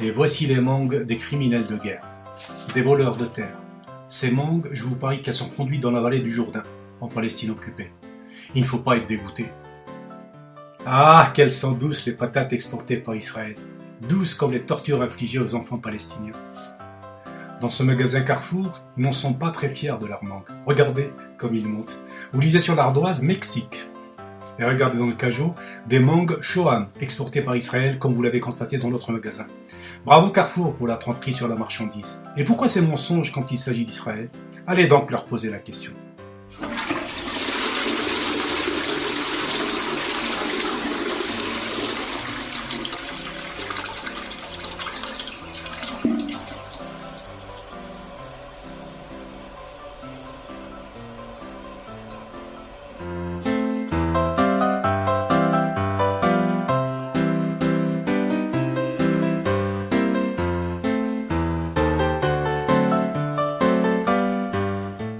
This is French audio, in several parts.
Et voici les mangues des criminels de guerre, des voleurs de terre. Ces mangues, je vous parie qu'elles sont conduites dans la vallée du Jourdain, en Palestine occupée. Il ne faut pas être dégoûté. Ah, qu'elles sont douces les patates exportées par Israël, douces comme les tortures infligées aux enfants palestiniens. Dans ce magasin Carrefour, ils n'en sont pas très fiers de leurs mangues. Regardez comme ils montent. Vous lisez sur l'ardoise Mexique. Et regardez dans le cajot, des mangues Shoham, exportées par Israël, comme vous l'avez constaté dans notre magasin. Bravo Carrefour pour la tromperie sur la marchandise. Et pourquoi ces mensonges quand il s'agit d'Israël? Allez donc leur poser la question.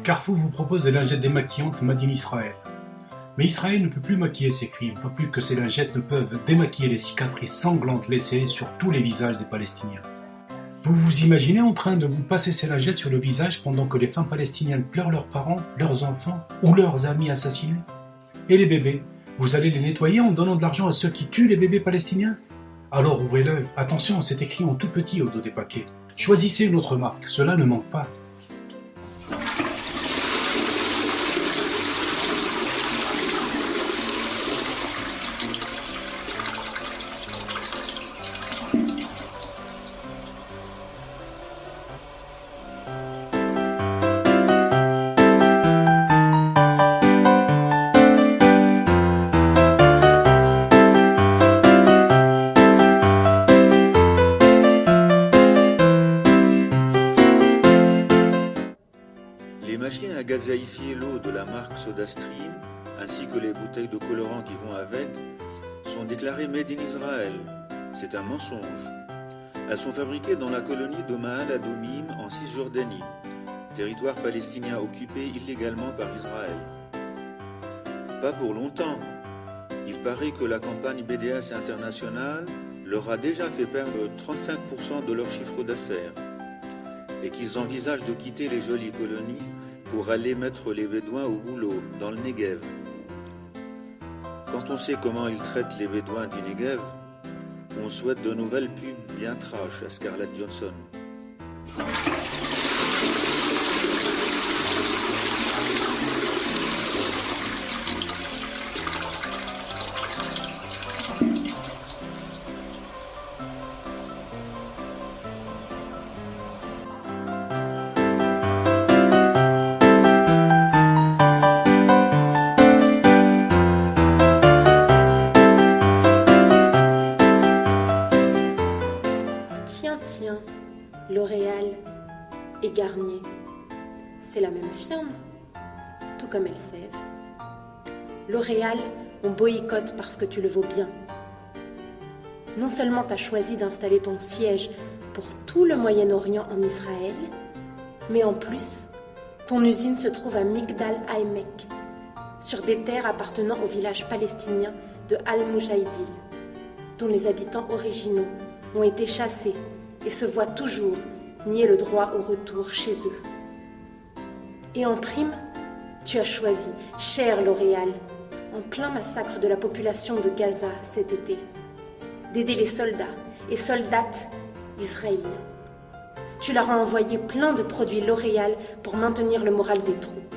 Carrefour vous propose des lingettes démaquillantes made in Israël. Mais Israël ne peut plus maquiller ses crimes, pas plus que ces lingettes ne peuvent démaquiller les cicatrices sanglantes laissées sur tous les visages des Palestiniens. Vous vous imaginez en train de vous passer ces lingettes sur le visage pendant que les femmes palestiniennes pleurent leurs parents, leurs enfants ou leurs amis assassinés? Et les bébés, vous allez les nettoyer en donnant de l'argent à ceux qui tuent les bébés palestiniens? Alors ouvrez l'œil, attention, c'est écrit en tout petit au dos des paquets. Choisissez une autre marque, cela ne manque pas. Les machines à gazéifier l'eau de la marque SodaStream, ainsi que les bouteilles de colorant qui vont avec, sont déclarées Made in Israel. C'est un mensonge. Elles sont fabriquées dans la colonie d'Omaal Adomim en Cisjordanie, territoire palestinien occupé illégalement par Israël. Pas pour longtemps. Il paraît que la campagne BDS internationale leur a déjà fait perdre 35% de leur chiffre d'affaires et qu'ils envisagent de quitter les jolies colonies pour aller mettre les Bédouins au boulot, dans le Negev. Quand on sait comment ils traitent les Bédouins du Negev, on souhaite de nouvelles pubs bien trash à Scarlett Johansson. Tiens, L'Oréal et Garnier, c'est la même firme, tout comme Elseve. L'Oréal, on boycotte parce que tu le vaux bien. Non seulement tu as choisi d'installer ton siège pour tout le Moyen-Orient en Israël, mais en plus, ton usine se trouve à Migdal Haemek, sur des terres appartenant au village palestinien de Al-Mujaydil, dont les habitants originaux ont été chassés et se voient toujours nier le droit au retour chez eux. Et en prime, tu as choisi, cher L'Oréal, en plein massacre de la population de Gaza cet été, d'aider les soldats et soldates israéliens. Tu leur as envoyé plein de produits L'Oréal pour maintenir le moral des troupes.